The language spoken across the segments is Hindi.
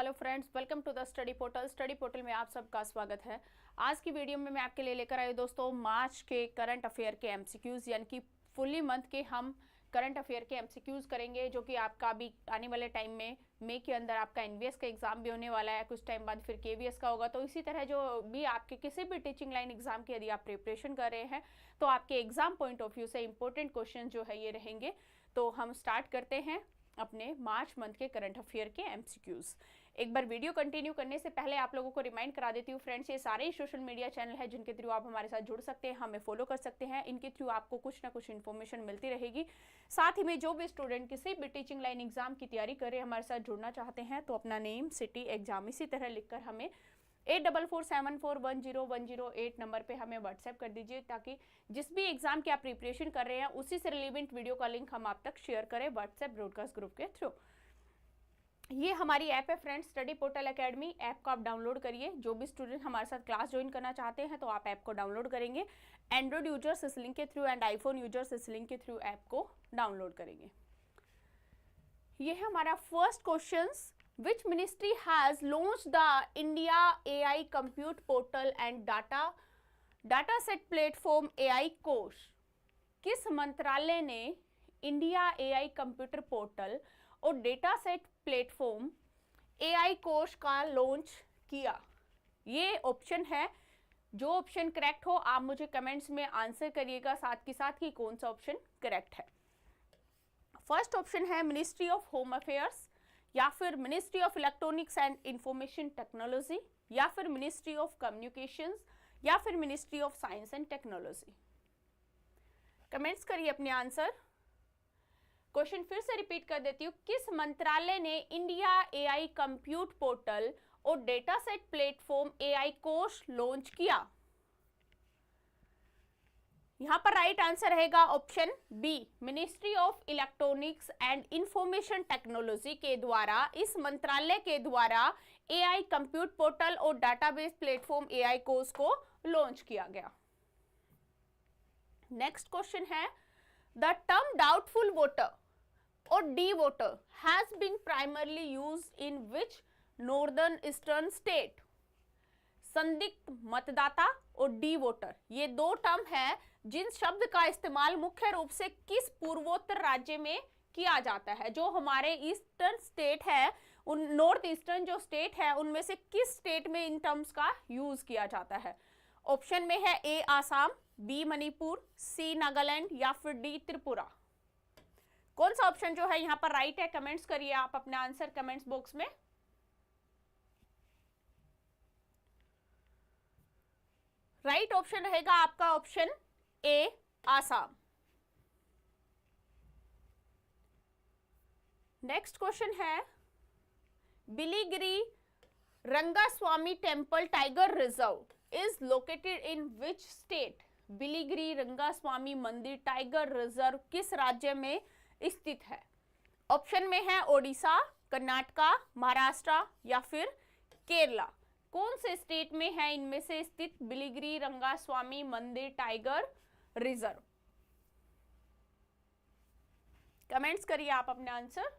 Hello friends, welcome to the study portal. Study portal में आप सबका स्वागत है। आज की वीडियो में मैं आपके लिए लेकर आई दोस्तों मार्च के करंट अफेयर के एमसीक्यूज, यानी कि फुली मंथ के हम करंट अफेयर के एमसीक्यूज करेंगे, जो कि आपका अभी आने वाले टाइम में मई के अंदर आपका एनवीएस का एग्जाम भी होने वाला है, कुछ टाइम बाद फिर केवीएस का होगा। तो इसी तरह जो भी आपके किसी भी टीचिंग लाइन एग्जाम की यदि आप प्रिपरेशन कर रहे हैं तो आपके एग्जाम पॉइंट ऑफ व्यू से इंपॉर्टेंट क्वेश्चन जो है ये रहेंगे। तो हम स्टार्ट करते हैं अपने मार्च मंथ के करंट अफेयर के एमसीक्यूज। एक बार वीडियो कंटिन्यू करने से पहले आप लोगों को रिमाइंड करा देती हूँ फ्रेंड्स, ये सारे ही सोशल मीडिया चैनल है जिनके थ्रू आप हमारे साथ जुड़ सकते हैं, हमें फॉलो कर सकते हैं। इनके थ्रू आपको कुछ ना कुछ इन्फॉर्मेशन मिलती रहेगी। साथ ही में जो भी स्टूडेंट किसी भी टीचिंग लाइन एग्जाम की तैयारी कर रहे हैं, हमारे साथ जुड़ना चाहते हैं, तो अपना नेम, सिटी, एग्जाम इसी तरह लिखकर हमें 8447410108 नंबर पे हमें व्हाट्सएप कर दीजिए, ताकि जिस भी एग्जाम की आप प्रिपरेशन कर रहे हैं उसी से रिलेवेंट वीडियो का लिंक हम आप तक शेयर करें व्हाट्सएप ब्रॉडकास्ट ग्रुप के थ्रू। ये हमारी ऐप है friends, study portal academy. App को आप डाउनलोड करिए। जो भी स्टूडेंट हमारे साथ क्लास ज्वाइन करना चाहते हैं तो आप ऐप को डाउनलोड करेंगे। एंड्रॉइड यूजर्स इस लिंक के थ्रू एंड आईफोन यूजर्स इस लिंक के थ्रू ऐप को डाउनलोड करेंगे। ये है हमारा first question. Which ministry has launched the India AI Compute Portal and Dataset Platform AI कोष? किस मंत्रालय ने इंडिया AI कंप्यूटर पोर्टल और डेटा सेट प्लेटफॉर्म AI कोष का लॉन्च किया? ये ऑप्शन है। जो ऑप्शन करेक्ट हो आप मुझे कमेंट्स में आंसर करिएगा, साथ के साथ ही कौन सा ऑप्शन करेक्ट है। फर्स्ट ऑप्शन है मिनिस्ट्री ऑफ होम अफेयर्स, या फिर ministry of electronics and information technology, या फिर मिनिस्ट्री ऑफ कम्युनिकेशंस, या फिर ministry of Science and technology. Comments करिए अपने आंसर। क्वेश्चन फिर से रिपीट कर देती हूँ, किस मंत्रालय ने इंडिया AI कंप्यूट पोर्टल और data set platform AI Kosh launch किया? यहां पर राइट आंसर रहेगा option B, ministry of electronics and information technology के द्वारा, इस मंत्रालय के द्वारा AI कंप्यूट पोर्टल और डाटाबेस प्लेटफॉर्म AI कोर्स को लॉन्च किया गया। नेक्स्ट क्वेश्चन है, द टर्म डाउटफुल वोटर और D voter has been primarily used in which northern eastern state? संदिग्ध मतदाता और डी वोटर, ये दो टर्म है जिन शब्द का इस्तेमाल मुख्य रूप से किस पूर्वोत्तर राज्य में किया जाता है? जो हमारे ईस्टर्न स्टेट है, उन नॉर्थ ईस्टर्न जो स्टेट है उनमें से किस स्टेट में इन टर्म्स का यूज किया जाता है? ऑप्शन में है ए आसाम, बी मणिपुर, सी नागालैंड, या फिर डी त्रिपुरा। कौन सा ऑप्शन जो है यहाँ पर राइट है? कमेंट्स करिए आप अपना आंसर कमेंट्स बॉक्स में। राइट ऑप्शन रहेगा आपका option A Assam. Next question है, Biligiri Rangaswamy temple tiger reserve is located in which state? Biligiri Rangaswamy मंदिर टाइगर रिजर्व किस राज्य में स्थित है? ऑप्शन में है ओडिशा, कर्नाटका, महाराष्ट्र, या फिर केरला। कौन से स्टेट में है इनमें से स्थित बिलीगिरी रंगास्वामी मंदिर टाइगर रिजर्व? कमेंट्स करिए आप अपने आंसर।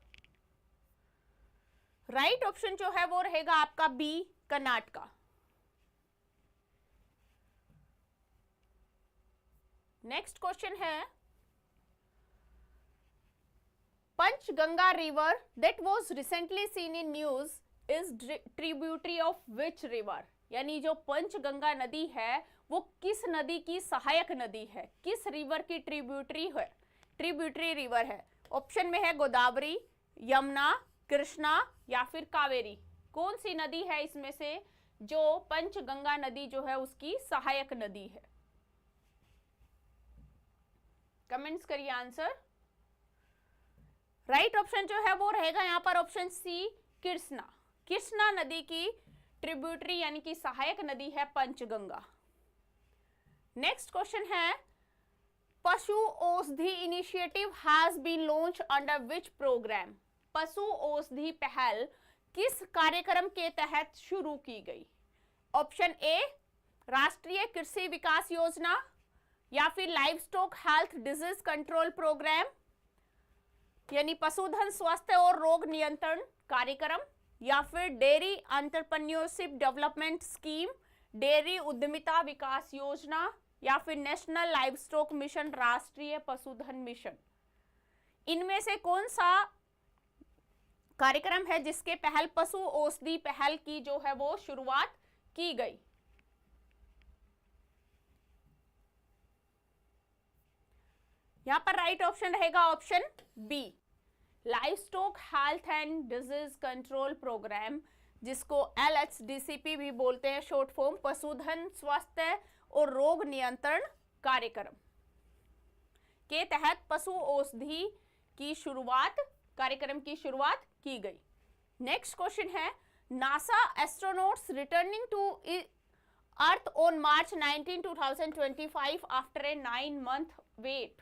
राइट ऑप्शन जो है वो रहेगा आपका बी, कर्नाटका। नेक्स्ट क्वेश्चन है, Panchganga river that was recently seen in news is tributary of which river? यानी जो पंचगंगा नदी है वो किस नदी की सहायक नदी है? किस रिवर की ट्रिब्यूटरी है? ट्रिब्यूटरी रिवर है। ऑप्शन में है गोदावरी, यमुना, कृष्णा, या फिर कावेरी। कौन सी नदी है इसमें से जो पंचगंगा नदी जो है उसकी सहायक नदी है? कमेंट्स करिए आंसर। राइट ऑप्शन जो है वो रहेगा यहाँ पर ऑप्शन सी, कृष्णा। कृष्णा नदी की ट्रिब्यूटरी यानी कि सहायक नदी है पंचगंगा। नेक्स्ट क्वेश्चन है, Pashu Aushadhi initiative has been launch under which program? Pashu Aushadhi पहल किस कार्यक्रम के तहत शुरू की गई? ऑप्शन ए, राष्ट्रीय कृषि विकास योजना, या फिर live stock health disease control program, यानी पशुधन स्वास्थ्य और रोग नियंत्रण कार्यक्रम, या फिर dairy entrepreneurship development scheme, dairy उद्यमिता विकास योजना, या फिर नेशनल लाइवस्टॉक मिशन, राष्ट्रीय पशुधन मिशन। इनमें से कौन सा कार्यक्रम है जिसके पहल पशु औषधि पहल की जो है वो शुरुआत की गई? यहां पर राइट ऑप्शन रहेगा option B, livestock health and disease control program, जिसको LHDCP भी बोलते हैं, शॉर्ट फॉर्म, पशुधन स्वास्थ्य और रोग नियंत्रण कार्यक्रम के तहत पशु औषधि की शुरुआत, कार्यक्रम की शुरुआत की गई। नेक्स्ट क्वेश्चन है, NASA astronauts returning to earth on March 19, 2025 after a 9-month वेट।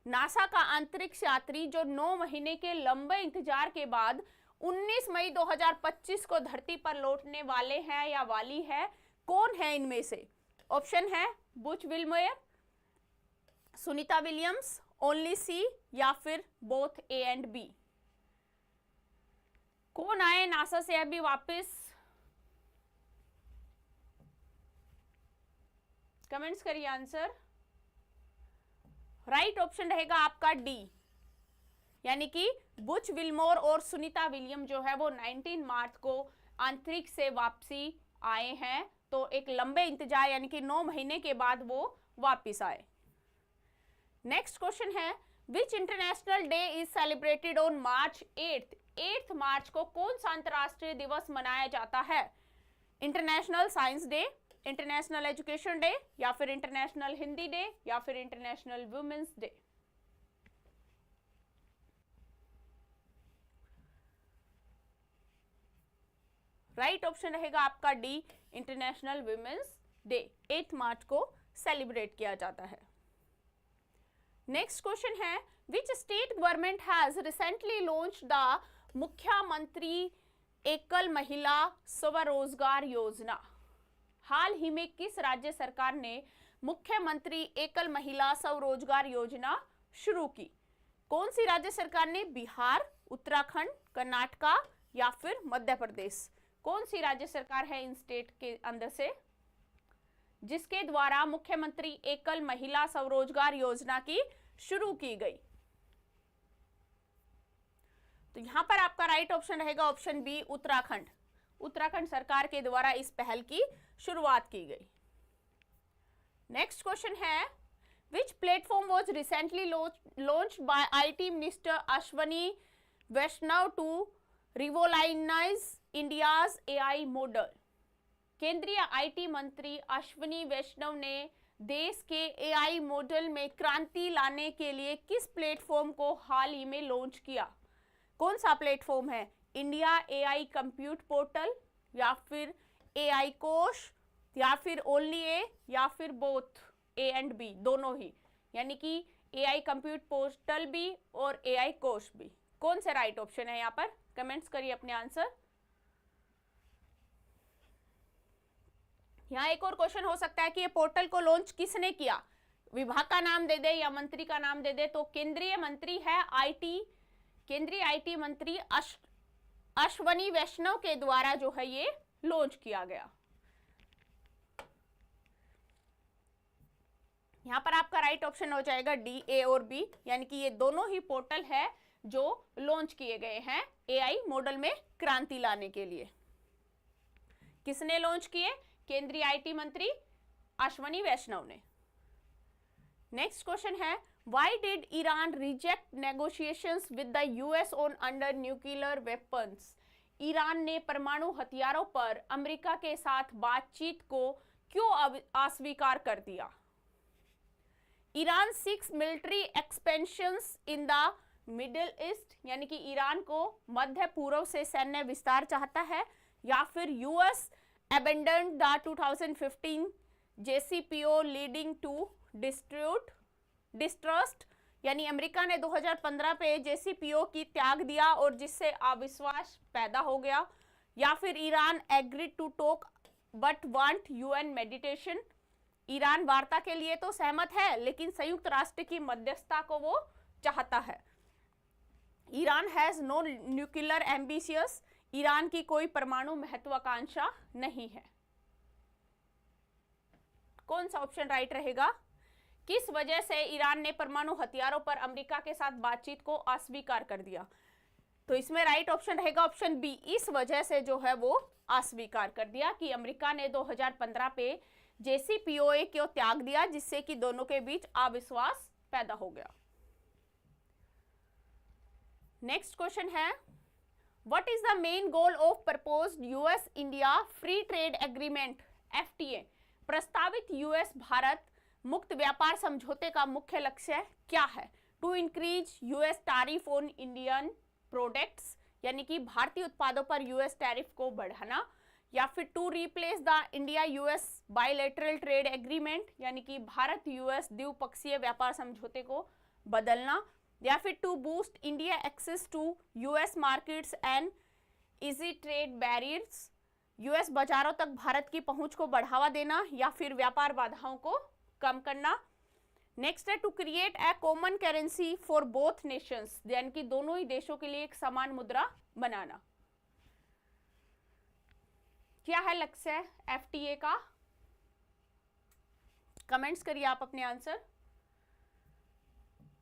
नासा का अंतरिक्ष यात्री जो 9 महीने के लंबे इंतजार के बाद 19 मई 2025 को धरती पर लौटने वाले हैं या वाली है, कौन है इनमें से? ऑप्शन है Butch Wilmore, Sunita Williams, only C, या फिर बोथ ए एंड बी। कौन आए नासा से अभी वापस? कमेंट्स करिए आंसर। राइट ऑप्शन रहेगा आपका डी, यानी कि बुच विल्मोर और सुनीता विलियम जो है वो 19 मार्च को अंतरिक्ष से वापसी आए हैं, तो एक लंबे इंतजार यानी कि 9 महीने के बाद वो वापस आए। नेक्स्ट क्वेश्चन है, which international day is celebrated on March 8 March को कौन सा अंतरराष्ट्रीय दिवस मनाया जाता है? International science day, international education day, या फिर इंटरनेशनल हिंदी डे, या फिर international women's day. Right option रहेगा आपका D, international women's day 8 March को सेलिब्रेट किया जाता है। नेक्स्ट क्वेश्चन है, which state government has recently launched the मुख्यमंत्री एकल महिला स्वरोजगार योजना। हाल ही में किस राज्य सरकार ने मुख्यमंत्री एकल महिला स्वरोजगार योजना शुरू की? कौन सी राज्य सरकार ने? बिहार, उत्तराखंड, कर्नाटका, या फिर मध्य प्रदेश। कौन सी राज्य सरकार है इन स्टेट के अंदर से जिसके द्वारा मुख्यमंत्री एकल महिला स्वरोजगार योजना की शुरू की गई? तो यहां पर आपका राइट ऑप्शन रहेगा ऑप्शन बी, उत्तराखंड। उत्तराखंड सरकार के द्वारा इस पहल की शुरुआत की गई। नेक्स्ट क्वेश्चन है, which platform was recently launched by IT minister Ashwini Vaishnaw to revolutionize India's AI model. केंद्रीय IT मंत्री अश्वनी वैष्णव ने देश के AI मॉडल में क्रांति लाने के लिए किस प्लेटफॉर्म को हाल ही में लॉन्च किया? कौन सा प्लेटफॉर्म है? इंडिया AI कंप्यूट पोर्टल, या फिर AI कोश, या फिर ओनली ए, या फिर बोथ ए एंड बी, दोनों ही, यानी कि AI कंप्यूट पोर्टल भी और AI कोश भी। कौन सा राइट ऑप्शन है यहाँ पर? कमेंट्स करिए अपने आंसर। यहाँ एक और क्वेश्चन हो सकता है कि ये पोर्टल को लॉन्च किसने किया? विभाग का नाम दे दे या मंत्री का नाम दे दे। तो केंद्रीय मंत्री है केंद्रीय IT मंत्री अश्वनी वैष्णव के द्वारा जो है ये लॉन्च किया गया। यहां पर आपका राइट ऑप्शन हो जाएगा डी, ए और बी, यानी कि ये दोनों ही पोर्टल है जो लॉन्च किए गए हैं AI मॉडल में क्रांति लाने के लिए। किसने लॉन्च किए? केंद्रीय IT मंत्री अश्वनी वैष्णव ने। नेक्स्ट क्वेश्चन है, why did Iran reject negotiations with the US on under nuclear weapons? Iran ने परमाणु हथियारों पर अमेरिका के साथ बातचीत को क्यों अस्वीकार कर दिया? Iran seeks military expansions in the Middle East, यानी कि ईरान को मध्य पूर्व से सैन्य विस्तार चाहता है, या फिर US abandoned the 2015 JCPO leading to distrust, यानी अमेरिका ने 2015 पे JCPO की त्याग दिया और जिससे अविश्वास पैदा हो गया, या फिर Iran agreed to talk but want UN meditation. Iran वार्ता के लिए तो सहमत है लेकिन संयुक्त राष्ट्र की मध्यस्थता को वो चाहता है। Iran has no nuclear ambitious, Iran की कोई परमाणु महत्वाकांक्षा नहीं है। कौन सा ऑप्शन राइट रहेगा? किस वजह से ईरान ने परमाणु हथियारों पर अमेरिका के साथ बातचीत को अस्वीकार कर दिया? तो इसमें राइट ऑप्शन रहेगा ऑप्शन बी, इस वजह से जो है वो अस्वीकार कर दिया कि अमेरिका ने 2015 पे JCPOA को त्याग दिया, जिससे कि दोनों के बीच अविश्वास पैदा हो गया। नेक्स्ट क्वेश्चन है, what is the main goal of proposed US India free trade agreement FTA? प्रस्तावित US भारत मुक्त व्यापार समझौते का मुख्य लक्ष्य क्या है? To increase US tariff on Indian products, यानी कि भारतीय उत्पादों पर US टैरिफ को बढ़ाना, या फिर to replace the India US bilateral trade agreement, यानी कि भारत US द्विपक्षीय व्यापार समझौते को बदलना, या फिर to boost India access to US markets and easy trade barriers, US बाजारों तक भारत की पहुंच को बढ़ावा देना, या फिर व्यापार बाधाओं को कम करना। नेक्स्ट है to create a common currency for both nations, यानी कि दोनों ही देशों के लिए एक समान मुद्रा बनाना। क्या है लक्ष्य FTA का? कमेंट्स करिए आप अपने आंसर।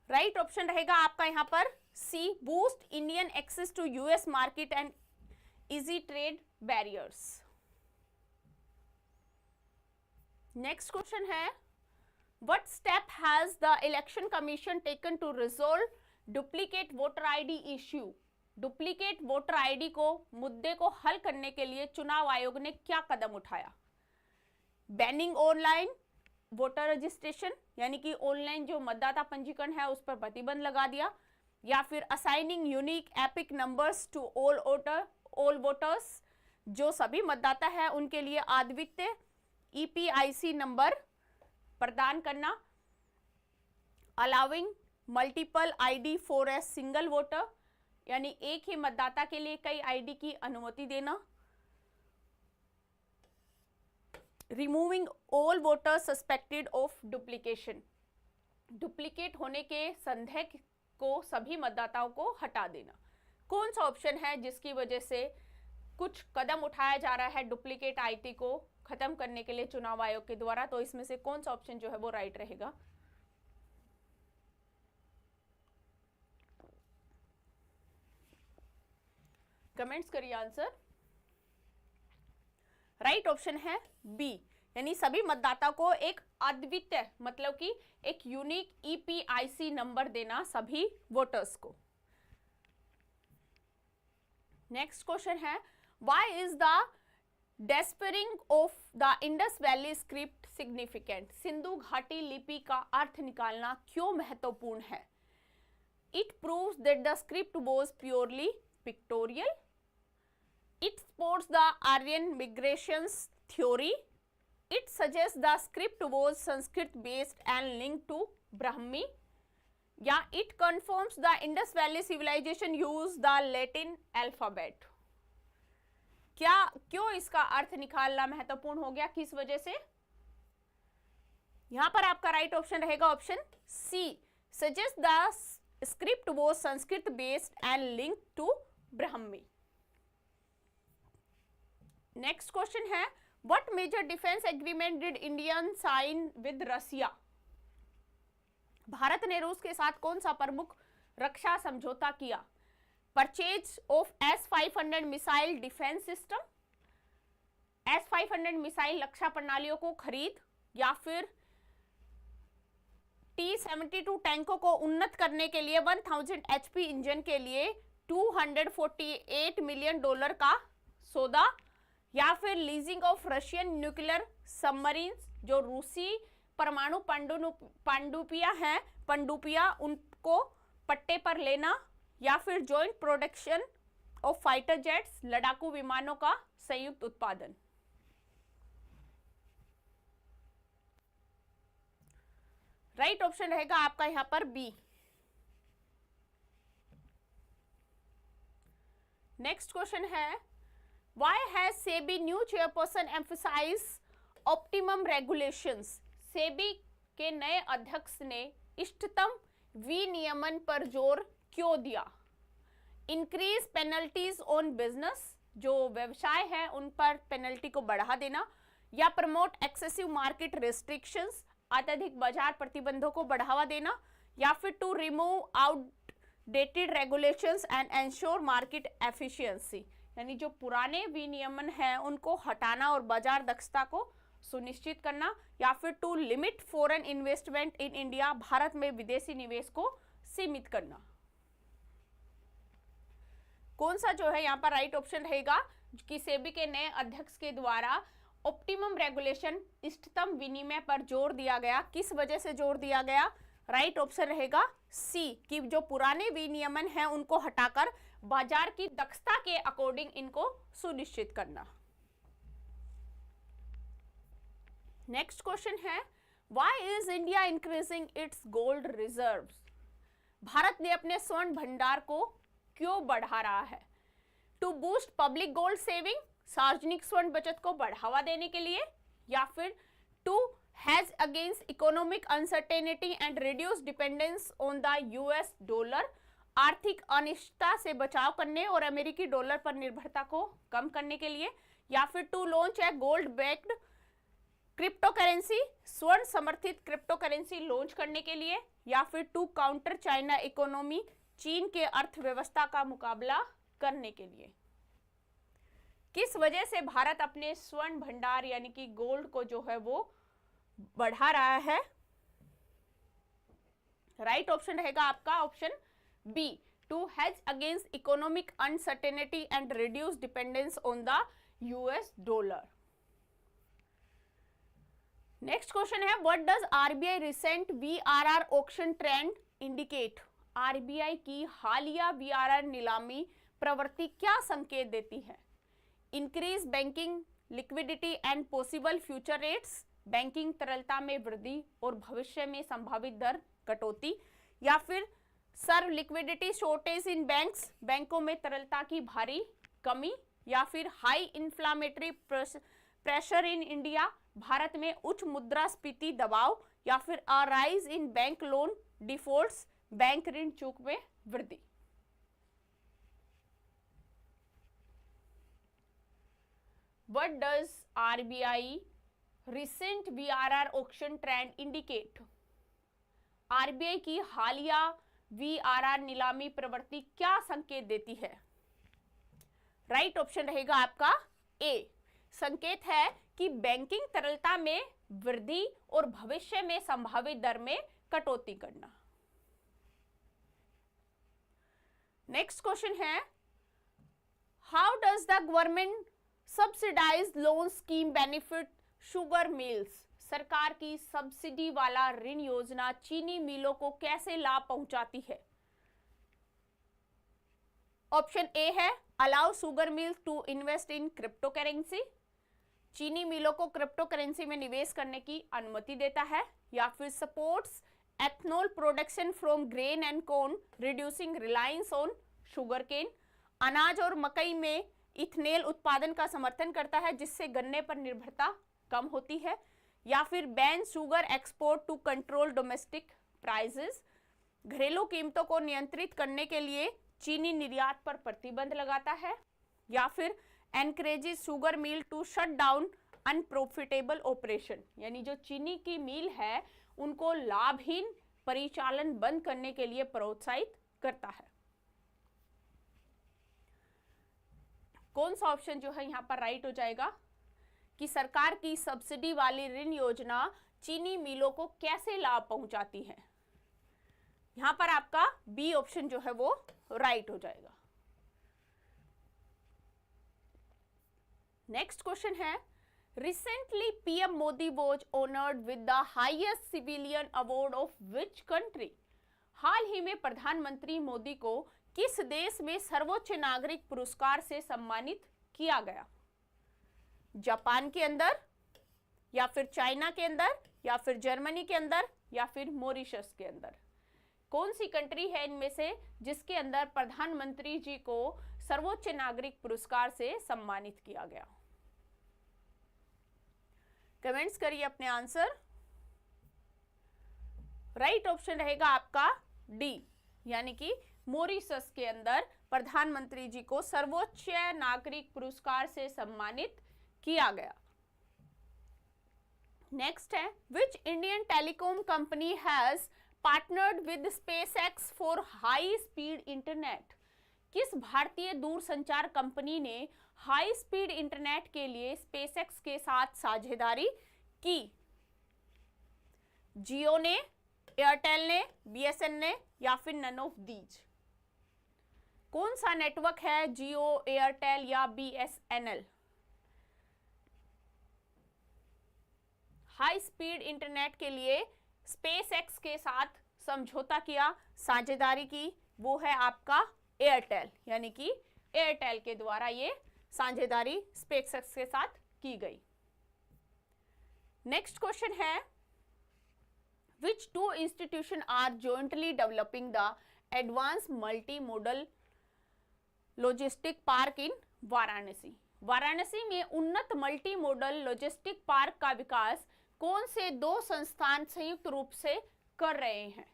राइट ऑप्शन रहेगा आपका यहां पर C, boost Indian access to US market and easy trade barriers. Next question है, What step has the Election Commission taken to resolve duplicate voter ID issue? Duplicate voter ID को मुद्दे को हल करने के लिए चुनाव आयोग ने क्या कदम उठाया? बैनिंग ऑनलाइन वोटर रजिस्ट्रेशन, यानी कि ऑनलाइन जो मतदाता पंजीकरण है उस पर प्रतिबंध लगा दिया, या फिर assigning unique EPIC numbers to all voters, जो सभी मतदाता है उनके लिए अद्वितीय EPIC नंबर प्रदान करना, allowing multiple ID for a single voter, यानी एक ही मतदाता के लिए कई ID की अनुमति देना, removing all voters suspected of duplication, duplicate होने के संदेह को सभी मतदाताओं को हटा देना। कौन सा ऑप्शन है जिसकी वजह से कुछ कदम उठाया जा रहा है डुप्लीकेट ID को खत्म करने के लिए चुनाव आयोग के द्वारा? तो इसमें से कौन सा ऑप्शन जो है वो राइट रहेगा? कमेंट्स करिए आंसर। राइट ऑप्शन है बी, यानी सभी मतदाता को एक अद्वितीय मतलब कि एक यूनिक EPIC नंबर देना सभी वोटर्स को। नेक्स्ट क्वेश्चन है, why is the deciphering of the Indus valley script significant? सिंधु घाटी लिपि का अर्थ निकालना क्यों महत्वपूर्ण है? It proves that the script was purely pictorial, it supports the Aryan migrations theory, it suggest the script was Sanskrit based and link to Brahmi, या it confirms the Indus valley civilisation use the Latin alphabet. क्यों इसका अर्थ निकालना महत्वपूर्ण हो गया, किस वजह से? यहां पर आपका राइट ऑप्शन रहेगा option C, suggest the script was Sanskrit based and link to Brahmi. Next question है, what major defence agreement did Indian sign with Russia? Bharat ने रूस के साथ कौन सा प्रमुख रक्षा समझौता किया? Purchase of S-500 missile defence system, S-500 missile रक्षा प्रणालियों को खरीद, या फिर T-72 टैंकों को उन्नत करने के लिए 1000 HP इंजन के लिए $248 मिलियन का सौदा, या फिर leasing of Russian nuclear submarines, जो रूसी परमाणु पनडुब्बियां उनको पट्टे पर लेना, या फिर joint production of fighter jets, लड़ाकू विमानों का संयुक्त उत्पादन। राइट ऑप्शन रहेगा आपका यहां पर बी। नेक्स्ट क्वेश्चन है, why has SEBI new chairperson emphasize optimum regulations? SEBI के नए अध्यक्ष ने इष्टतम विनियमन पर जोर क्यों दिया? इंक्रीज पेनल्टीज ऑन बिजनेस, जो व्यवसाय है उन पर पेनल्टी को बढ़ा देना, या प्रमोट एक्सेसिव मार्केट रिस्ट्रिक्शंस, अत्यधिक बाजार प्रतिबंधों को बढ़ावा देना, या फिर to remove outdated regulations and ensure market efficiency, यानी जो पुराने विनियमन हैं उनको हटाना और बाजार दक्षता को सुनिश्चित करना, या फिर to limit foreign investment in India, भारत में विदेशी निवेश को सीमित करना। कौन सा जो है यहाँ पर राइट ऑप्शन रहेगा कि सेबी के नए अध्यक्ष के द्वारा ऑप्टिमम रेगुलेशन, इष्टतम विनिमय पर जोर दिया गया, किस वजह से जोर दिया गया? राइट ऑप्शन रहेगा सी, कि जो पुराने विनियमन हैं उनको हटाकर बाजार की दक्षता के अकॉर्डिंग इनको सुनिश्चित करना। नेक्स्ट क्वेश्चन है, why is India increasing its gold reserves? भारत ने अपने स्वर्ण भंडार को क्यों बढ़ा रहा है? To boost public gold saving, सार्वजनिक स्वर्ण बचत को बढ़ावा देने के लिए, या फिर to hedge against economic uncertainty and reduce dependence on the US dollar, आर्थिक अनिश्चितता से बचाव करने और अमेरिकी डॉलर पर निर्भरता को कम करने के लिए, या फिर to launch a gold backed crypto currency, स्वर्ण समर्थित क्रिप्टो करेंसी लॉन्च करने के लिए, या फिर टू काउंटर चाइना इकोनॉमी, चीन के अर्थव्यवस्था का मुकाबला करने के लिए। किस वजह से भारत अपने स्वर्ण भंडार यानी कि गोल्ड को जो है वो बढ़ा रहा है? राइट ऑप्शन रहेगा आपका option B, to hedge against economic uncertainty and reduce dependence on the US dollar. Next question है, what does RBI recent VRR auction trend indicate? RBI की हालिया वीआरआर नीलामी प्रवृत्ति क्या संकेत देती है? Increase banking liquidity and possible future rates, banking तरलता में वृद्धि और भविष्य में संभावित दर कटौती, या फिर सर्व लिक्विडिटी शॉर्टेज इन बैंक्स, बैंकों में तरलता की भारी कमी, या फिर high inflammatory pressure in India, भारत में उच्च मुद्रास्फीति दबाव, या फिर a rise in bank loan defaults, bank ऋण चूक में वृद्धि। What does RBI recent VRR auction trend indicate? RBI की हालिया VRR नीलामी प्रवृत्ति क्या संकेत देती है? राइट ऑप्शन रहेगा आपका ए, संकेत है कि बैंकिंग तरलता में वृद्धि और भविष्य में संभावित दर में कटौती करना। नेक्स्ट क्वेश्चन है, how does the government subsidize loan scheme benefit sugar mills? सरकार की सब्सिडी वाला ऋण योजना चीनी मिलों को कैसे लाभ पहुंचाती है? ऑप्शन ए है, allow sugar mills to invest in crypto currency, चीनी मिलों को क्रिप्टो करेंसी में निवेश करने की अनुमति देता है, या फिर supports ethanol production from grain and corn reducing reliance on sugar cane, अनाज और मकई में इथेनॉल उत्पादन का समर्थन करता है जिससे गन्ने पर निर्भरता कम होती है, या फिर ban sugar export to control domestic prices, घरेलू कीमतों को नियंत्रित करने के लिए चीनी निर्यात पर प्रतिबंध लगाता है, या फिर encourages sugar mill to shut down unprofitable operation, यानी जो चीनी की मिल है उनको लाभहीन परिचालन बंद करने के लिए प्रोत्साहित करता है। कौन सा ऑप्शन जो है यहाँ पर राइट हो जाएगा कि सरकार की सब्सिडी वाली ऋण योजना चीनी मिलों को कैसे लाभ पहुंचाती है? यहाँ पर आपका बी ऑप्शन जो है वो राइट हो जाएगा। नेक्स्ट क्वेश्चन है, recently PM Modi was honoured with the highest civilian award of which country? हाल ही में प्रधानमंत्री मोदी को किस देश में सर्वोच्च नागरिक पुरस्कार से सम्मानित किया गया? जापान के अंदर, या फिर चाइना के अंदर, या फिर जर्मनी के अंदर, या फिर मॉरिशस के अंदर? कौन सी कंट्री है इनमें से जिसके अंदर प्रधानमंत्री जी को सर्वोच्च नागरिक पुरस्कार से सम्मानित किया गया? कमेंट्स करिए अपने आंसर। राइट ऑप्शन रहेगा आपका डी, यानी कि मॉरिशस के अंदर प्रधानमंत्री जी को सर्वोच्च नागरिक पुरस्कार से सम्मानित किया गया। नेक्स्ट है, which Indian telecom company has partnered with SpaceX for high speed internet? किस भारतीय दूरसंचार कंपनी ने हाई स्पीड इंटरनेट के लिए स्पेसएक्स के साथ साझेदारी की? जियो ने, एयरटेल ने, बीएसएन ने, या फिर नन ऑफ दीज? कौन सा नेटवर्क है जियो, एयरटेल या बीएसएनएल? हाई स्पीड इंटरनेट के लिए स्पेसएक्स के साथ समझौता किया, साझेदारी की, वो है आपका एयरटेल, यानी कि एयरटेल के द्वारा ये साझेदारी स्पेसएक्स के साथ की गई। नेक्स्ट क्वेश्चन है, which two institution are jointly developing the advance multi model logistic park in Varanasi? Varanasi में उन्नत मल्टी मॉडल लॉजिस्टिक पार्क का विकास कौन से दो संस्थान संयुक्त रूप से कर रहे हैं?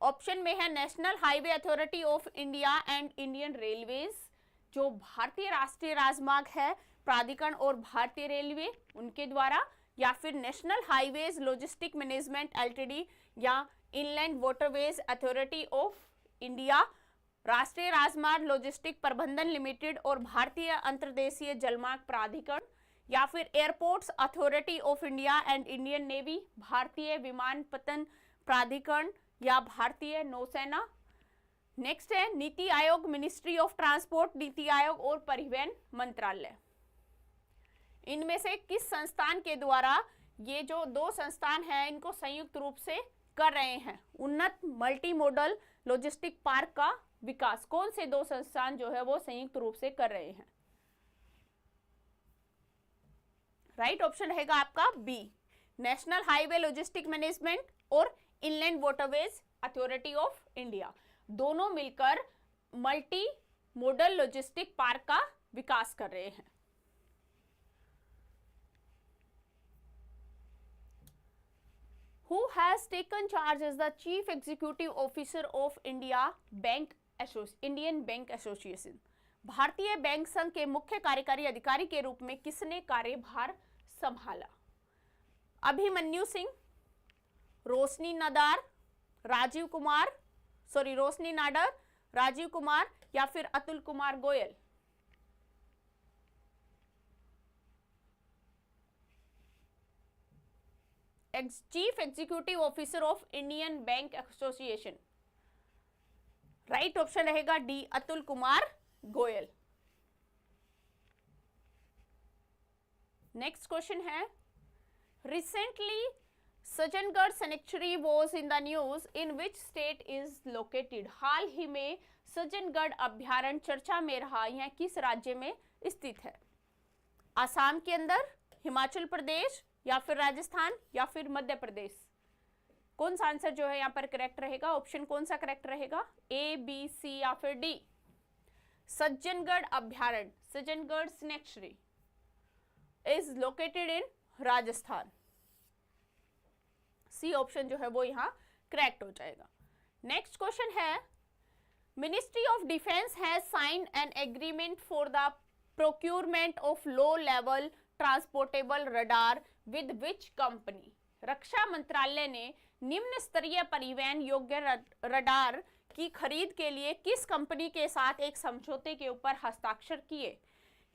ऑप्शन में है national highway authority of India and Indian railways, जो भारतीय राष्ट्रीय राजमार्ग है प्राधिकरण और भारतीय रेलवे उनके द्वारा, या फिर national highways logistic management LTD या inland waterways authority of India, राष्ट्रीय राजमार्ग लॉजिस्टिक प्रबंधन लिमिटेड और भारतीय अंतर्देशीय जलमार्ग प्राधिकरण, या फिर airports authority of India and Indian navy, भारतीय विमानपत्तन प्राधिकरण या भारतीय नौसेना। नेक्स्ट है NITI Aayog, ministry of transport, NITI Aayog और परिवहन मंत्रालय। इनमें से किस संस्थान के द्वारा ये जो दो संस्थान हैं इनको संयुक्त रूप से कर रहे हैं उन्नत मल्टी मॉडल लॉजिस्टिक पार्क का विकास? कौन से दो संस्थान जो है वो संयुक्त रूप से कर रहे हैं? राइट ऑप्शन रहेगा आपका B, national highway logistic management और inland waterways authority of India, दोनों मिलकर मल्टी मॉडल लॉजिस्टिक पार्क का विकास कर रहे हैं। Who has taken charge as the Chief Executive Officer of Indian Bank Association? भारतीय बैंक संघ के मुख्य कार्यकारी अधिकारी के रूप में किसने कार्यभार संभाला? अभिमन्यु सिंह, रोशनी नाडार, राजीव कुमार या फिर Atul Kumar Goyal? Chief executive officer of Indian bank association, right option रहेगा D, Atul Kumar Goyal. Next question है, recently Sajjangarh sanctuary was in the news, in which state is located? हाल ही में सज्जनगढ़ अभ्यारण्य चर्चा में रहा, यह किस राज्य में स्थित है? आसाम के अंदर, हिमाचल प्रदेश या फिर राजस्थान या फिर मध्य प्रदेश? कौन सा आंसर जो है यहाँ पर करेक्ट रहेगा? ऑप्शन कौन सा करेक्ट रहेगा? ए, बी, सी या फिर डी? सज्जनगढ़ अभ्यारण्य, Sajjangarh sanctuary is located in Rajasthan. C option जो है वो यहाँ करेक्ट हो जाएगा। नेक्स्ट क्वेश्चन है, ministry of defence has signed an agreement for the procurement of low level transportable radar with which company? रक्षा मंत्रालय ने निम्न स्तरीय परिवहन योग्य रडार की खरीद के लिए किस कंपनी के साथ एक समझौते के ऊपर हस्ताक्षर किए?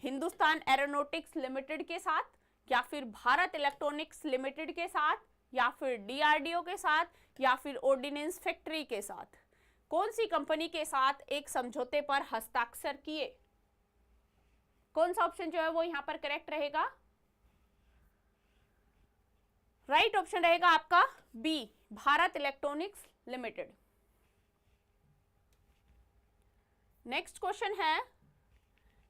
हिंदुस्तान एरोनॉटिक्स लिमिटेड के साथ, या फिर भारत इलेक्ट्रॉनिक्स लिमिटेड के साथ, या फिर डीआरडीओ के साथ, या फिर ऑर्डिनेंस फैक्ट्री के साथ? कौन सी कंपनी के साथ एक समझौते पर हस्ताक्षर किए? कौन सा ऑप्शन जो है वो यहां पर करेक्ट रहेगा? राइट ऑप्शन रहेगा आपका B, Bharat electronics limited. Next question है,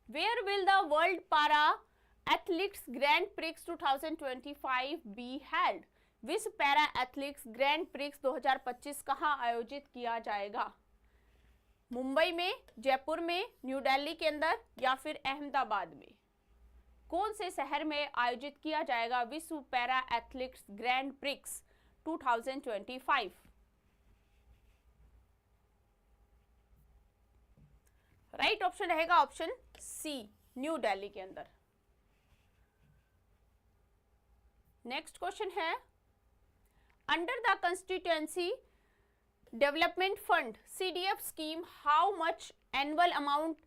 where will the world para athletics grand prix 2025 be held? विश्व पैरा एथलेटिक्स ग्रैंड प्रिक्स 2025 कहां आयोजित किया जाएगा? मुंबई में, जयपुर में, न्यू दिल्ली के अंदर या फिर अहमदाबाद में? कौन से शहर में आयोजित किया जाएगा विश्व para athletics grand prix 2025? Right option रहेगा ऑप्शन सी, न्यू दिल्ली के अंदर। नेक्स्ट क्वेश्चन है, under the constituency development fund CDF scheme how much annual amount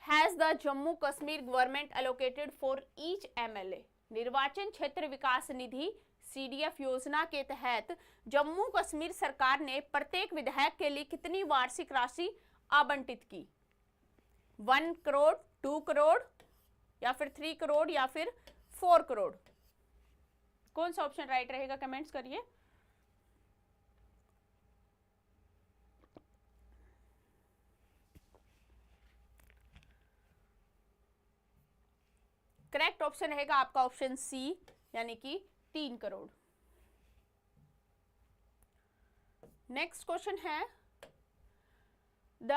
has the Jammu Kashmir government allocated for each MLA। निर्वाचन क्षेत्र विकास निधि CDF योजना के तहत जम्मू कश्मीर सरकार ने प्रत्येक विधायक के लिए कितनी वार्षिक राशि आवंटित की? 1 करोड़, 2 करोड़ या फिर 3 करोड़ या फिर 4 करोड़? कौन सा ऑप्शन राइट रहेगा, कमेंट्स करिए। करेक्ट ऑप्शन रहेगा आपका ऑप्शन सी, यानी कि 3 करोड़। नेक्स्ट क्वेश्चन है, the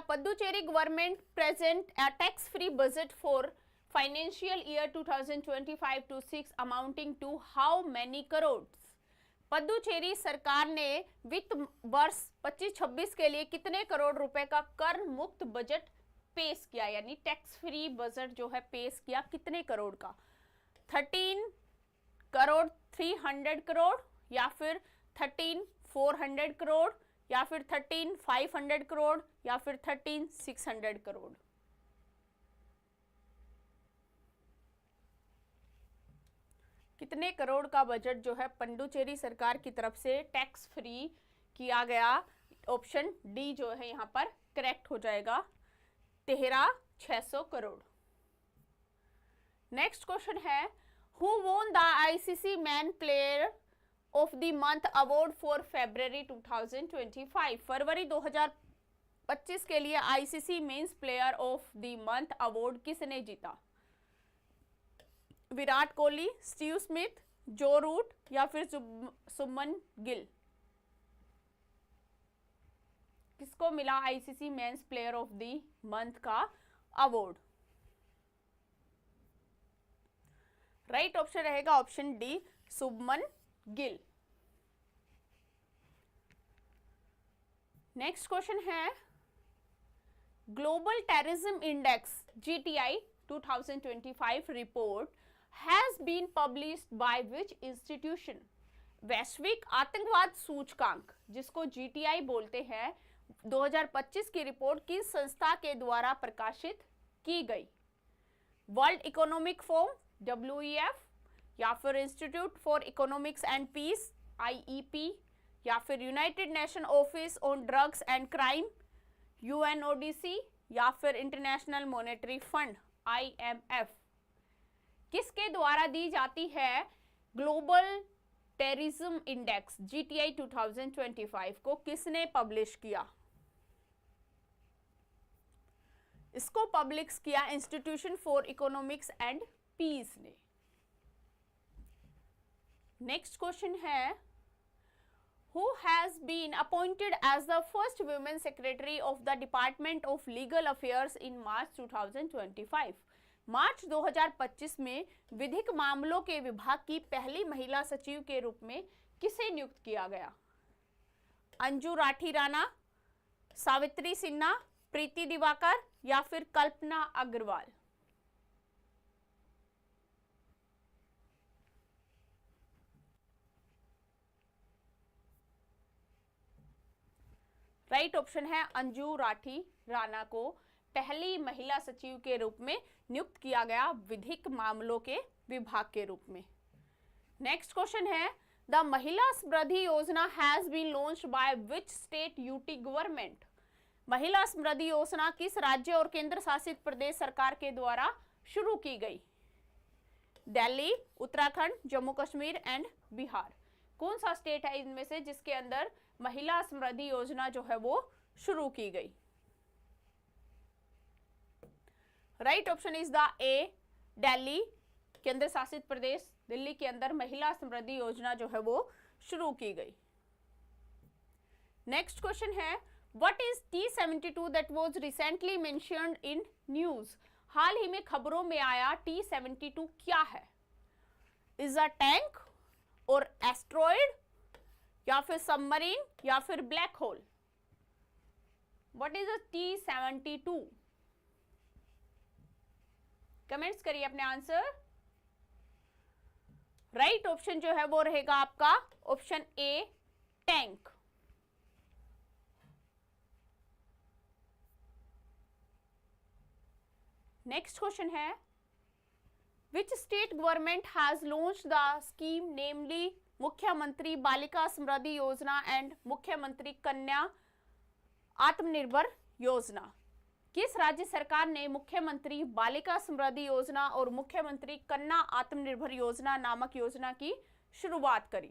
Puducherry government present a tax free budget for financial year 2025-26 amounting to how many crores? Puducherry सरकार ने वित्त वर्ष 25-26 के लिए कितने करोड़ रुपए का कर मुक्त बजट पेश किया, यानी टैक्स फ्री बजट जो है पेश किया, कितने करोड़ का? 13 करोड़ 300 करोड़ या फिर 13 400 करोड़ या फिर 13 500 करोड़ या फिर 13 600 करोड़? कितने करोड़ का बजट जो है पुडुचेरी सरकार की तरफ से टैक्स फ्री किया गया? ऑप्शन डी जो है यहाँ पर करेक्ट हो जाएगा, 13,600 करोड़। नेक्स्ट क्वेश्चन है, who won the ICC man player of the month award for February 2025? फरवरी 2025 के लिए ICC men's player of the month award किसने जीता? विराट कोहली, स्टीव स्मिथ, जो रूट या फिर सुमन गिल? किसको मिला ICC men's player of the month का अवार्ड? राइट ऑप्शन रहेगा ऑप्शन डी, सुमन गिल। नेक्स्ट क्वेश्चन है, global terrorism index GTI 2025 report has been published by which institution? वैश्विक आतंकवाद सूचकांक जिसको GTI बोलते हैं 2025 की रिपोर्ट किस संस्था के द्वारा प्रकाशित की गई? वर्ल्ड इकोनॉमिक फोरम WEF या फिर Institute for Economics and Peace IEP या फिर United Nation Office on Drugs and Crime UNODC या फिर इंटरनेशनल मॉनेटरी फंड IMF? किसके द्वारा दी जाती है ग्लोबल टेररिज्म इंडेक्स GTI 2025 को किसने पब्लिश किया? इसको पब्लिश किया Institution for Economics and Peace ने। नेक्स्ट क्वेश्चन है, who has been appointed as the first women secretary of the Department of Legal Affairs in March 2025? March 2025 में विधिक मामलों के विभाग की पहली महिला सचिव के रूप में किसे नियुक्त किया गया? अंजू राठी राणा, सावित्री सिन्हा, प्रीति दिवाकर या फिर कल्पना अग्रवाल? राइट ऑप्शन है अंजू राठी राणा को पहली महिला सचिव के रूप में नियुक्त किया गया विधिक मामलों के विभाग के रूप में। नेक्स्ट क्वेश्चन है, the Mahila Samriddhi Yojana has been launched by which state UT government? Mahila Samriddhi योजना किस राज्य और केंद्र शासित प्रदेश सरकार के द्वारा शुरू की गई? दिल्ली, उत्तराखंड, जम्मू कश्मीर एंड बिहार? कौन सा स्टेट है इनमें से जिसके अंदर महिला समृद्धि योजना जो है वो शुरू की गई? राइट ऑप्शन इज द ए, दिल्ली, केंद्र शासित प्रदेश दिल्ली के अंदर महिला समृद्धि योजना जो है वो शुरू की गई। नेक्स्ट क्वेश्चन है, what is T-72 that was recently mentioned in news? हाल ही में खबरों में आया T-72 क्या है? Is a tank or asteroid या फिर सबमरीन या फिर black hole? What is T-72? Comments करिए अपने आंसर। राइट ऑप्शन जो है वो रहेगा आपका option A, tank. Next question है, which state government has launch the scheme namely मुख्यमंत्री बालिका समृद्धि योजना एंड मुख्यमंत्री कन्या आत्मनिर्भर योजना? किस राज्य सरकार ने मुख्यमंत्री बालिका समृद्धि योजना और मुख्यमंत्री कन्या आत्मनिर्भर योजना नामक योजना की शुरुआत करी?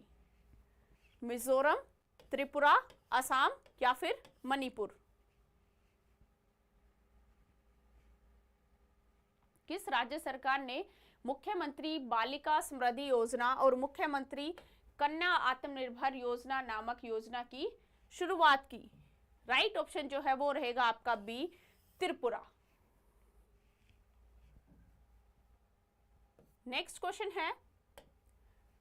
मिजोरम, त्रिपुरा, असम या फिर मणिपुर? किस राज्य सरकार ने मुख्यमंत्री बालिका समृद्धि योजना और मुख्यमंत्री कन्या आत्मनिर्भर योजना नामक योजना की शुरुआत की? राइट ऑप्शन जो है वो रहेगा आपका बी, त्रिपुरा। नेक्स्ट क्वेश्चन है,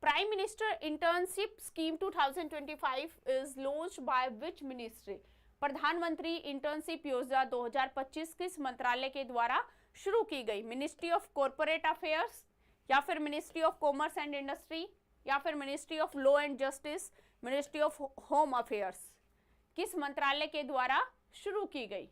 prime minister internship scheme 2025 is launched by which ministry? प्रधानमंत्री इंटर्नशिप योजना 2025 किस मंत्रालय के द्वारा शुरू की गई? मिनिस्ट्री ऑफ कॉर्पोरेट अफेयर्स या फिर ministry of commerce and industry या फिर ministry of law and justice, ministry of home affairs? किस मंत्रालय के द्वारा शुरू की गई?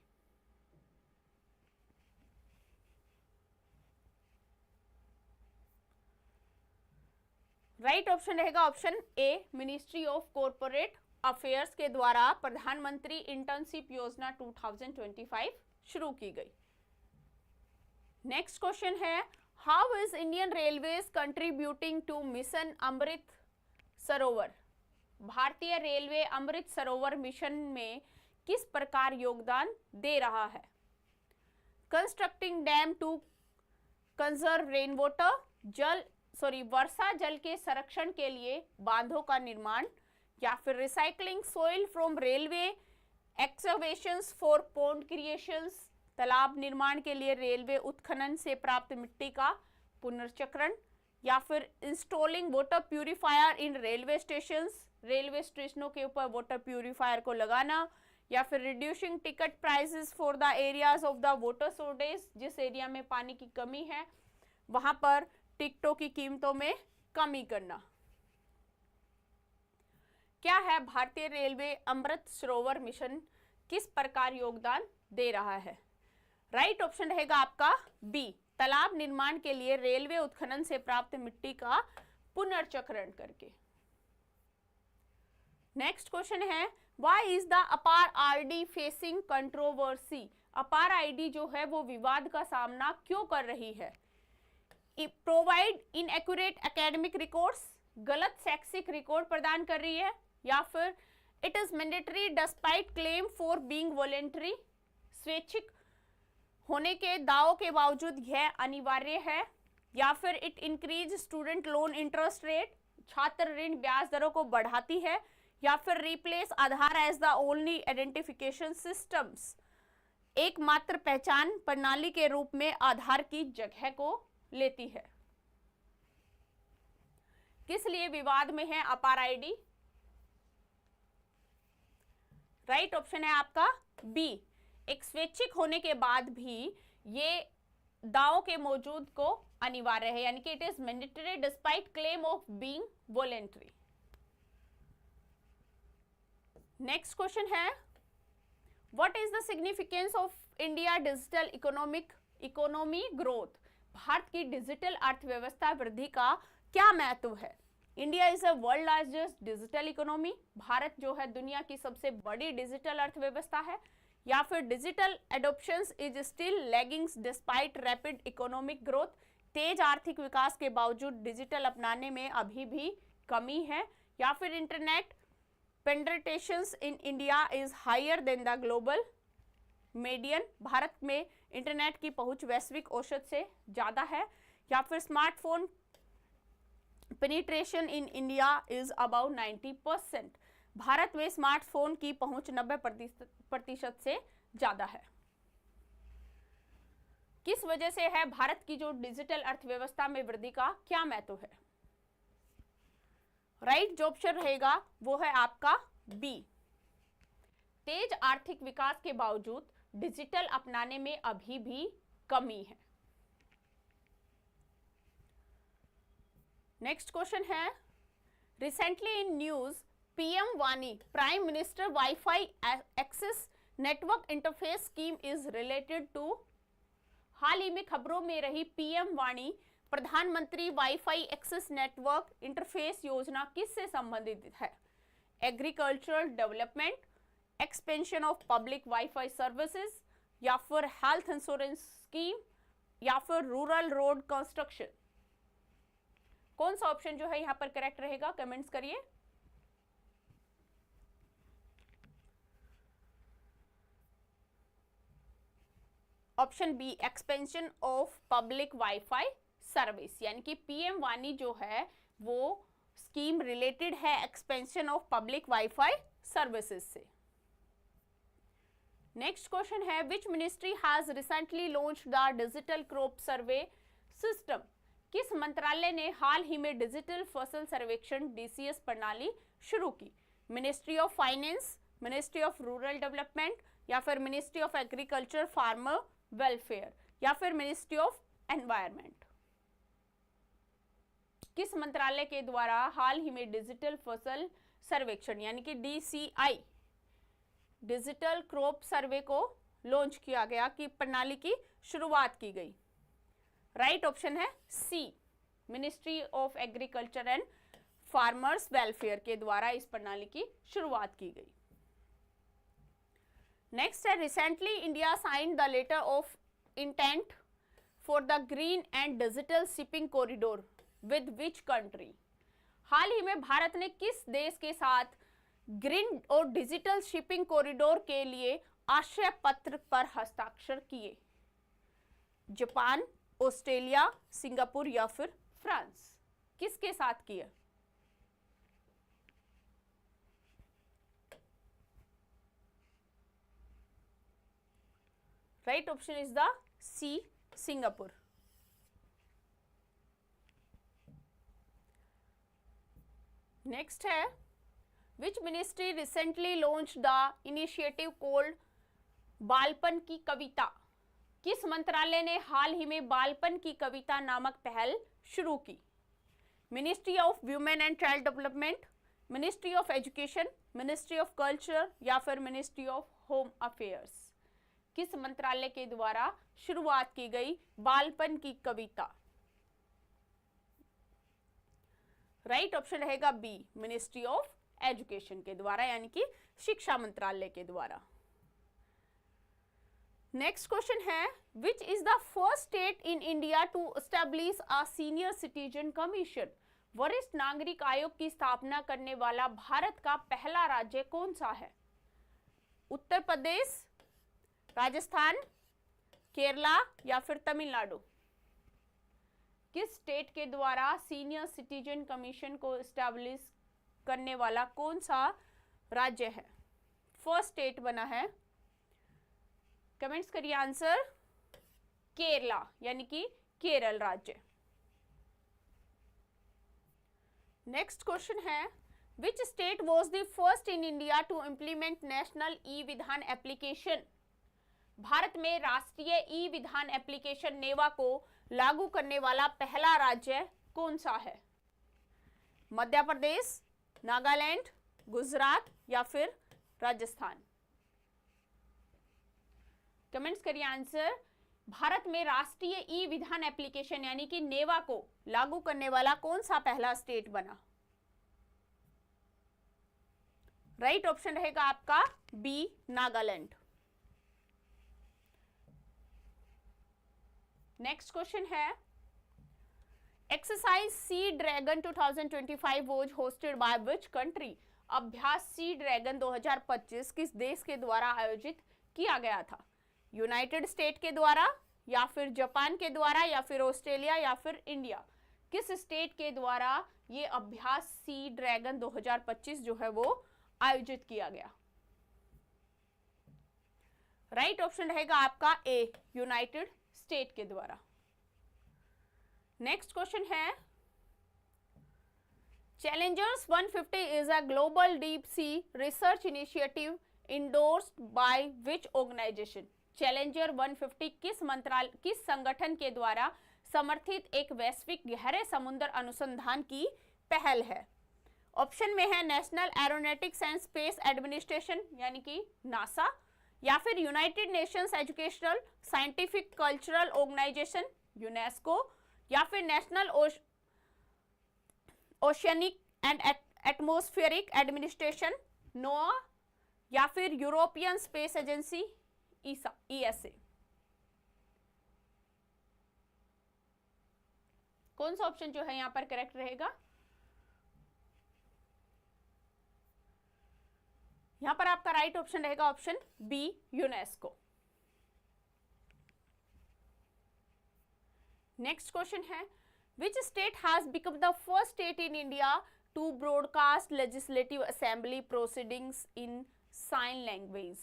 राइट ऑप्शन रहेगा option A, ministry of corporate affairs के द्वारा प्रधानमंत्री इंटर्नशिप योजना 2025 शुरू की गई। नेक्स्ट क्वेश्चन है, how is Indian railways contributing to mission अमृत सरोवर? भारतीय रेलवे अमृत सरोवर मिशन में किस प्रकार योगदान दे रहा है? Constructing dam to conserve rain water, वर्षा जल के संरक्षण के लिए बांधों का निर्माण, या फिर recycling soil from railway excavations for pond creations, तालाब निर्माण के लिए रेलवे उत्खनन से प्राप्त मिट्टी का पुनर्चक्रण, या फिर इंस्टॉलिंग वाटर प्यूरिफायर इन रेलवे स्टेशंस, रेलवे स्टेशनों के ऊपर वाटर प्यूरिफायर को लगाना, या फिर reducing ticket prices for the areas of the water shortage, जिस एरिया में पानी की कमी है वहां पर टिकटों की कीमतों में कमी करना। क्या है भारतीय रेलवे अमृत सरोवर मिशन किस प्रकार योगदान दे रहा है? राइट ऑप्शन रहेगा आपका बी, तालाब निर्माण के लिए रेलवे उत्खनन से प्राप्त मिट्टी का पुनर्चक्रण करके। नेक्स्ट क्वेश्चन है, व्हाई इज द अपार आरडी फेसिंग कंट्रोवर्सी? अपार आईडी जो है वो विवाद का सामना क्यों कर रही है? प्रोवाइड इनएक्यूरेट एकेडमिक रिकॉर्ड्स, गलत शैक्षिक रिकॉर्ड प्रदान कर रही है, या फिर it is mandatory despite claim for being voluntary, स्वैच्छिक होने के दावों के बावजूद यह अनिवार्य है, या फिर it increase student loan interest rate, छात्र ऋण ब्याज दरों को बढ़ाती है, या फिर replace Aadhaar as the only identification systems, एकमात्र पहचान प्रणाली के रूप में आधार की जगह को लेती है। किस लिए विवाद में है अपार आईडी? राइट ऑप्शन है आपका बी, एक स्वैच्छिक होने के बाद भी ये दावों के मौजूद को अनिवार्य है, यानी कि it is mandatory despite claim of being voluntary. Next question है, what is the significance of India digital economy growth? Bharat की डिजिटल अर्थव्यवस्था वृद्धि का क्या महत्व है? India is a world largest digital economy, Bharat जो है दुनिया की सबसे बड़ी डिजिटल अर्थव्यवस्था है, या फिर digital adoptions is still laggings despite rapid economic growth, तेज आर्थिक विकास के बावजूद डिजिटल अपनाने में अभी भी कमी है, या फिर internet penetrations in India is higher than the global median, Bharat में इंटरनेट की पहुंच वैश्विक औसत से ज्यादा है, या फिर smartphone penetration in India is about 90%, Bharat में स्मार्टफोन की पहुंच 90% से ज्यादा है। किस वजह से है भारत की जो डिजिटल अर्थव्यवस्था में वृद्धि का क्या महत्व है? राइट जो ऑप्शन रहेगा वो है आपका बी, तेज आर्थिक विकास के बावजूद डिजिटल अपनाने में अभी भी कमी है। नेक्स्ट क्वेश्चन है, रिसेंटली इन न्यूज पीएम वानी prime minister WiFi access network interface scheme is related to. हाल ही में खबरों में रही पीएम वाणी प्रधानमंत्री वाईफाई एक्सेस नेटवर्क इंटरफेस योजना किससे संबंधित है? Agricultural development, expansion of public WiFi services, या फिर हेल्थ इंश्योरेंस स्कीम, या फिर रूरल रोड कंस्ट्रक्शन। कौन सा ऑप्शन जो है यहां पर करेक्ट रहेगा, कमेंट्स करिए। Option B, expansion of public WiFi service, यानी कि पीएम वानी जो है वो स्कीम रिलेटेड है expansion of public WiFi services से। नेक्स्ट क्वेश्चन है, which ministry has recently launched the digital crop survey system. किस मंत्रालय ने हाल ही में डिजिटल फसल सर्वेक्षण डीसीएस प्रणाली शुरू की? Ministry of finance, ministry of rural development, या फिर ministry of agriculture farmer welfare, या फिर मिनिस्ट्री ऑफ एनवायरमेंट। किस मंत्रालय के द्वारा हाल ही में डिजिटल फसल सर्वेक्षण यानी कि डीसीआई डिजिटल क्रॉप सर्वे को लॉन्च किया गया, कि प्रणाली की शुरुआत की गई? राइट ऑप्शन है C, ministry of agriculture and farmers welfare के द्वारा इस प्रणाली की शुरुआत की गई। नेक्स्ट है, recently India signed the letter of intent for the green and digital shipping corridor with which country. हाल ही में भारत ने किस देश के साथ ग्रीन और डिजिटल शिपिंग कॉरिडोर के लिए आशय पत्र पर हस्ताक्षर किए? जापान, ऑस्ट्रेलिया, सिंगापुर, या फिर फ्रांस। किसके साथ किया? Right option is the C, Singapore. Next है, which ministry recently launch the initiative called बालपन की कविता। किस मंत्रालय ने हाल ही में बालपन की कविता नामक पहल शुरू की? Ministry of women and child development, ministry of education, ministry of culture, या फिर मिनिस्ट्री ऑफ होम अफेयर्स। किस मंत्रालय के द्वारा शुरुआत की गई बालपन की कविता? राइट ऑप्शन रहेगा बी, मिनिस्ट्री ऑफ एजुकेशन के द्वारा, यानी कि शिक्षा मंत्रालय के द्वारा। नेक्स्ट क्वेश्चन है, which is the first state in India to establish a senior citizen commission. वरिष्ठ नागरिक आयोग की स्थापना करने वाला भारत का पहला राज्य कौन सा है? उत्तर प्रदेश, राजस्थान, केरला, या फिर तमिलनाडु। किस स्टेट के द्वारा सीनियर सिटीजन कमीशन को एस्टैब्लिश करने वाला कौन सा राज्य है? फर्स्ट स्टेट बना है, कमेंट्स करिए आंसर। केरला, यानी कि केरल राज्य। नेक्स्ट क्वेश्चन है, which state was the first in India to implement national e Vidhan application. Bharat में राष्ट्रीय ई विधान एप्लीकेशन नेवा को लागू करने वाला पहला राज्य कौन सा है? मध्य प्रदेश, नागालैंड, गुजरात, या फिर राजस्थान। कमेंट्स करिए आंसर। भारत में राष्ट्रीय ई विधान एप्लीकेशन यानी कि नेवा को लागू करने वाला कौन सा पहला स्टेट बना? राइट ऑप्शन रहेगा आपका बी, नागालैंड। नेक्स्ट क्वेश्चन है, exercise Sea Dragon 2025 was hosted by which country. अभ्यास सी ड्रैगन 2025 किस देश के द्वारा आयोजित किया गया था? यूनाइटेड स्टेट के द्वारा, या फिर जापान के द्वारा, या फिर ऑस्ट्रेलिया, या फिर इंडिया। किस स्टेट के द्वारा ये अभ्यास सी ड्रैगन 2025 जो है वो आयोजित किया गया? राइट ऑप्शन रहेगा आपका ए, यूनाइटेड स्टेट के द्वारा। नेक्स्ट क्वेश्चन है, Challengers 150 is a global deep sea research initiative endorsed by which organisation? Challenger 150 किस संगठन के द्वारा समर्थित एक वैश्विक गहरे समुद्र अनुसंधान की पहल है? ऑप्शन में है National Aeronautics and Space Administration यानी कि नासा, या फिर United Nations Educational Scientific Cultural Organisation UNESCO, या फिर National Oceanic and Atmospheric Administration NOAA, या फिर यूरोपियन स्पेस एजेंसी ESA। कौन सा ऑप्शन जो है यहां पर करेक्ट रहेगा? यहां पर आपका राइट ऑप्शन रहेगा option B, UNESCO. Next question है, which state has become the first state in India to broadcast legislative assembly proceedings in sign language?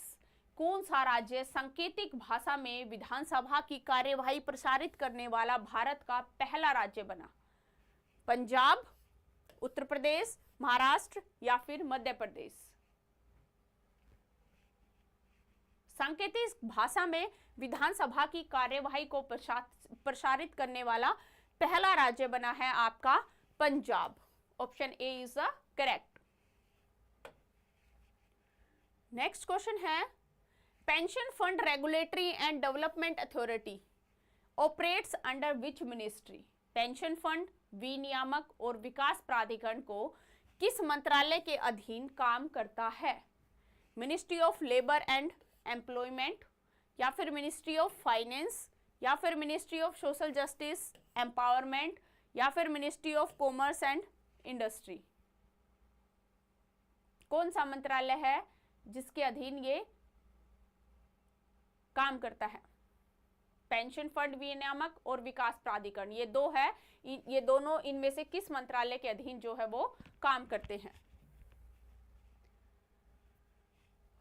कौन सा राज्य सांकेतिक भाषा में विधानसभा की कार्यवाही प्रसारित करने वाला भारत का पहला राज्य बना? पंजाब, उत्तर प्रदेश, महाराष्ट्र या फिर मध्य प्रदेश? सांकेतिक भाषा में विधानसभा की कार्यवाही को प्रसारित करने वाला पहला राज्य बना है आपका Punjab. Option A is the correct. Next question है, pension fund regulatory and development authority operates under which ministry? Pension fund विनियामक और विकास प्राधिकरण को किस मंत्रालय के अधीन काम करता है? Ministry of labour and employment, या फिर मिनिस्ट्री ऑफ फाइनेंस, या फिर ministry of social justice empowerment, या फिर ministry of commerce and industry? कौन सा मंत्रालय है जिसके अधीन ये काम करता है? पेंशन फंड विनियामक और विकास प्राधिकरण, ये दो है, ये दोनों इनमें से किस मंत्रालय के अधीन जो है वो काम करते हैं?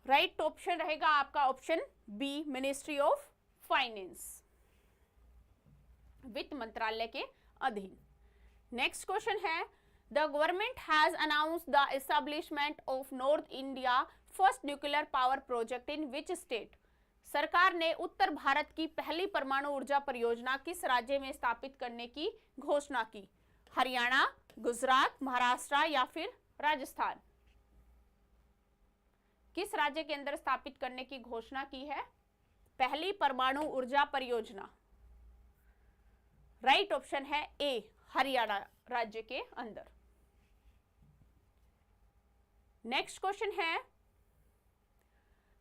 राइट ऑप्शन रहेगा आपका option B, ministry of Finance, वित्त मंत्रालय के अधीन। नेक्स्ट क्वेश्चन है, the government has announced the establishment of north India first nuclear power project in which state? सरकार ने उत्तर भारत की पहली परमाणु ऊर्जा परियोजना किस राज्य में स्थापित करने की घोषणा की? हरियाणा, गुजरात, महाराष्ट्र या फिर राजस्थान? किस राज्य के अंदर स्थापित करने की घोषणा की है पहली परमाणु ऊर्जा परियोजना? राइट ऑप्शन है ए, हरियाणा राज्य के अंदर। नेक्स्ट क्वेश्चन है,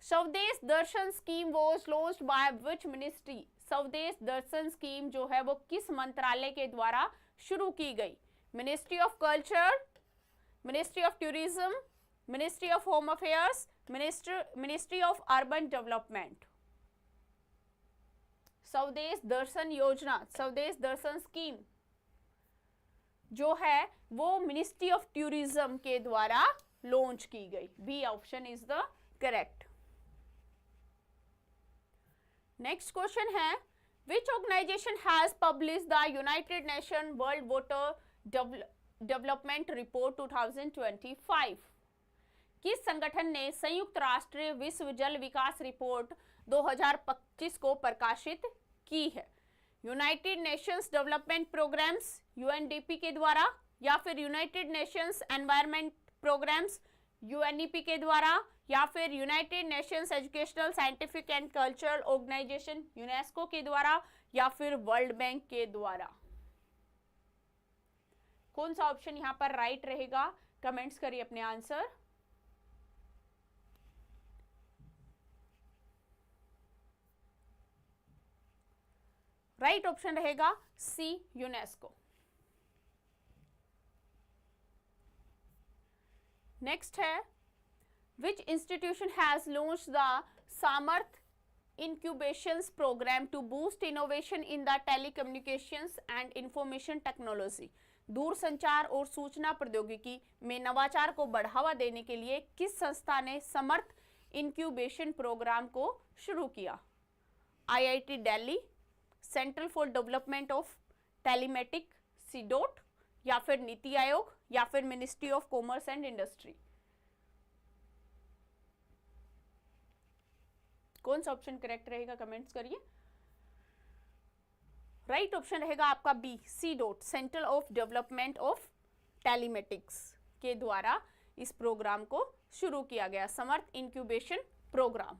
Swadesh Darshan scheme was launched by which ministry? Swadesh Darshan scheme जो है वो किस मंत्रालय के द्वारा शुरू की गई? Ministry of culture, ministry of tourism, ministry of home affairs, ministry of urban development? स्वदेश दर्शन योजना, स्वदेश दर्शन स्कीम जो है वो मिनिस्ट्री ऑफ टूरिज्म के द्वारा लॉन्च की गई। B option is the correct. Next question है, which organisation has publish the united nation world water development report 2025? किस संगठन ने संयुक्त राष्ट्र विश्व जल विकास रिपोर्ट 2025 को प्रकाशित की है? United Nations Development Programmes UNDP के द्वारा, या फिर United Nations Environment Programmes UNEP के द्वारा, या फिर United Nations Educational Scientific and Cultural Organisation UNESCO के द्वारा, या फिर वर्ल्ड बैंक के द्वारा? कौन सा ऑप्शन यहां पर राइट रहेगा? कमेंट्स करिए अपने आंसर। राइट ऑप्शन रहेगा सी, यूनेस्को। नेक्स्ट है, विच इंस्टीट्यूशन हैज लॉन्च्ड द सामर्थ incubations program to boost innovation in the telecommunications and information technology? दूरसंचार और सूचना प्रौद्योगिकी में नवाचार को बढ़ावा देने के लिए किस संस्था ने समर्थ इंक्यूबेशन प्रोग्राम को शुरू किया? IIT Delhi, central for development of telematic CDOT, या फिर नीति आयोग, या फिर ministry of commerce and industry? कौन सा ऑप्शन करेक्ट रहेगा, कमेंट्स करिए। राइट ऑप्शन रहेगा आपका B, CDOT, centre of development of telematics के द्वारा इस प्रोग्राम को शुरू किया गया, Samarth incubation programme.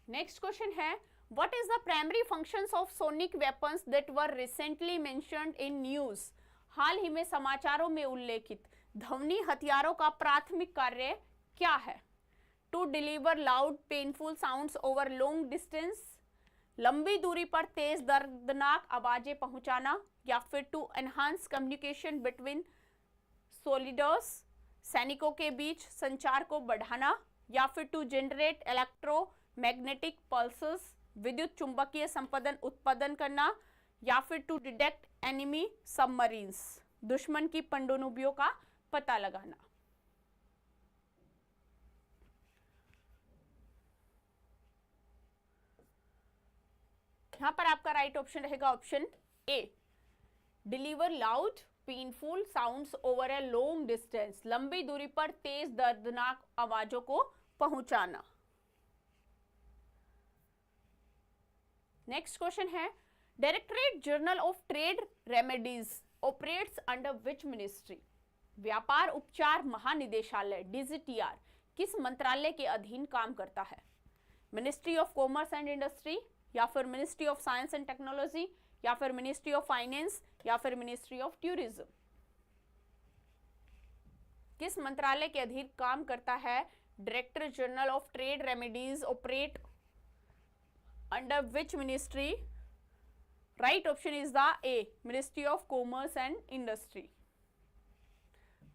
Next question है, what is the primary functions of sonic weapons that were recently mentioned in news? हाल ही में समाचारों में उल्लेखित ध्वनि हथियारों का प्राथमिक कार्य क्या है? To deliver loud painful sounds over long distance, लंबी दूरी पर तेज दर्दनाक आवाजें पहुंचाना, या फिर to enhance communication between soldiers, सैनिकों के बीच संचार को बढ़ाना, या फिर टू जनरेट इलेक्ट्रोमैग्नेटिक पल्सेस, विद्युत चुंबकीय संपदन उत्पादन करना, या फिर टू डिटेक्ट एनिमी सबमरीन्स, दुश्मन की पनडुब्बियों का पता लगाना। यहां पर आपका राइट ऑप्शन रहेगा option A, deliver loud painful sounds over a long distance, लंबी दूरी पर तेज दर्दनाक आवाजों को पहुंचाना। नेक्स्ट क्वेश्चन है, directorate general of trade remedies operates under which ministry? व्यापार उपचार महानिदेशालय DGTR किस मंत्रालय के अधीन काम करता है? Ministry of commerce and industry, या फिर ministry of Science and technology, या फिर मिनिस्ट्री ऑफ फाइनेंस, या फिर मिनिस्ट्री ऑफ टूरिज्म? किस मंत्रालय के अधीन काम करता है director general of trade remedies operate under which ministry? Right option is the A, ministry of commerce and Industry,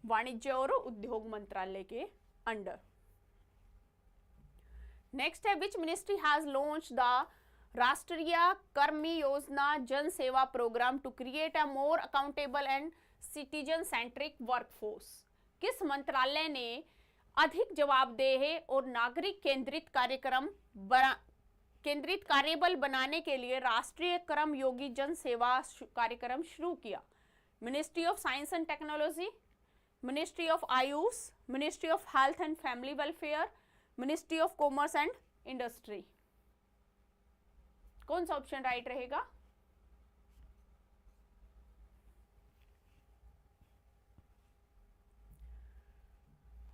वाणिज्य और उद्योग मंत्रालय के अंडर। नेक्स्ट है, which ministry has launch the Rashtriya Karmi Yojana Jan Seva programme to create a more accountable and citizen centric workforce? किस मंत्रालय ने अधिक जवाबदेह और नागरिक केंद्रित कार्यबल बनाने के लिए राष्ट्रीय कर्मयोगी जन सेवा कार्यक्रम शुरू किया? Ministry of Science and Technology, Ministry of AYUSH, Ministry of Health and Family Welfare, Ministry of commerce and industry? कौन सा ऑप्शन राइट रहेगा?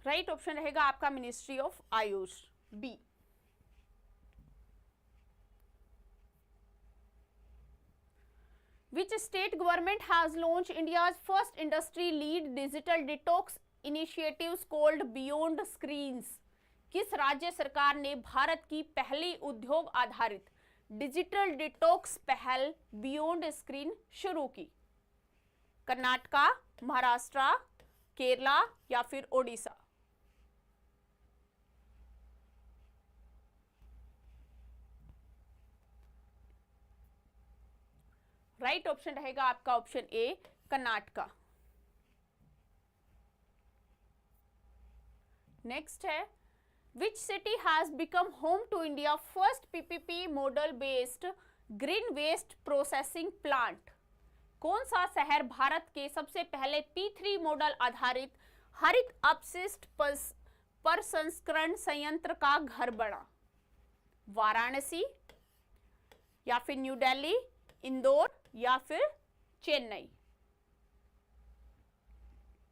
राइट ऑप्शन रहेगा आपका Ministry of AYUSH, B. Which state government has launched India's first industry-led digital detox initiatives called Beyond Screens? किस राज्य सरकार ने भारत की पहली उद्योग आधारित डिजिटल डिटॉक्स पहल बियॉन्ड स्क्रीन शुरू की? कर्नाटका, महाराष्ट्र, केरला, या फिर ओडिशा? राइट ऑप्शन रहेगा आपका ऑप्शन ए, कर्नाटका। नेक्स्ट है, which city has become home to India first PPP model based green waste processing plant? कौन सा शहर भारत के सबसे पहले P3 मॉडल आधारित हरित अपशिष्ट प्रसंस्करण संयंत्र का घर बना? वाराणसी, या फिर न्यू दिल्ली, इंदौर, या फिर चेन्नई?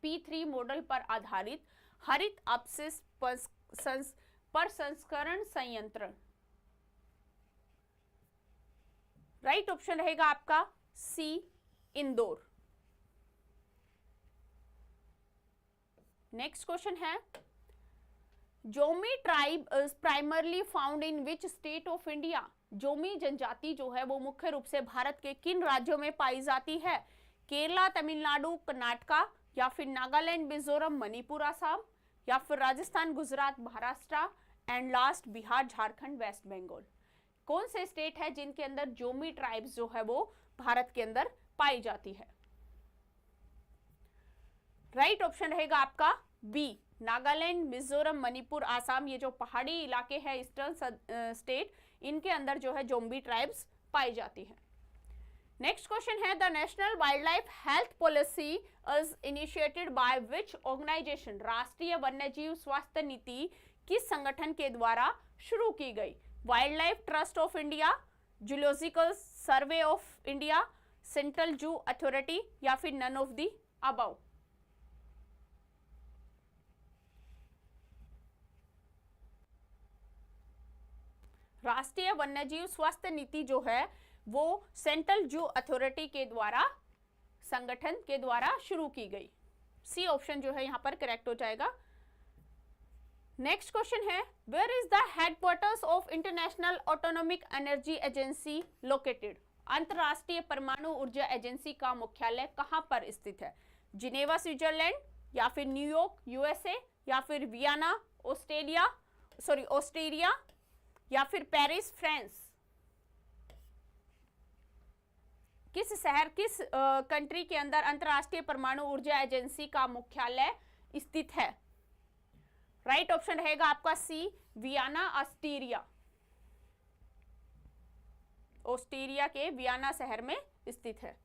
P3 मॉडल पर आधारित हरित अपशिष्ट प्रसंस्करण संयंत्र। राइट ऑप्शन रहेगा आपका सी, इंदौर। नेक्स्ट क्वेश्चन है, Zomi tribe is primarily found in which state of India? Zomi जनजाति जो है वो मुख्य रूप से भारत के किन राज्यों में पाई जाती है? केरला, तमिलनाडु, कर्नाटका, या फिर नागालैंड, मिजोरम, मणिपुर, असम, या फिर Rajasthan, Gujarat, Maharashtra, and last Bihar, Jharkhand, west Bengal? कौन से स्टेट है जिनके अंदर जोमी ट्राइब्स जो है वो भारत के अंदर पाई जाती है? राइट ऑप्शन रहेगा आपका बी, नागालैंड, मिजोरम, मणिपुर, आसाम। ये जो पहाड़ी इलाके हैं, ईस्टर्न स्टेट, इनके अंदर जो है जोम्बी ट्राइब्स पाई जाती है। नेक्स्ट क्वेश्चन है, the national wildlife health policy is initiated by which organisation? राष्ट्रीय वन्यजीव स्वास्थ्य नीति किस संगठन के द्वारा शुरू की गई? Wild life trust of India, zoological survey of India, central zoo authority, या फिर नन ऑफ द अबव? राष्ट्रीय वन्यजीव स्वास्थ्य नीति जो है वो सेंट्रल जू अथॉरिटी के द्वारा, संगठन के द्वारा शुरू की गई। सी ऑप्शन जो है यहां पर करेक्ट हो जाएगा। नेक्स्ट क्वेश्चन है, where is the headquarters of International Autonomic Energy Agency located? अंतरराष्ट्रीय परमाणु ऊर्जा एजेंसी का मुख्यालय कहां पर स्थित है? जिनेवा स्विट्जरलैंड, या फिर न्यूयॉर्क यूएसए, या फिर वियना ऑस्ट्रेलिया, या फिर पेरिस फ्रांस? किस शहर, किस कंट्री के अंदर अंतरराष्ट्रीय परमाणु ऊर्जा एजेंसी का मुख्यालय स्थित है? राइट ऑप्शन रहेगा आपका सी, वियना ऑस्ट्रिया। ऑस्ट्रिया के वियना शहर में स्थित है।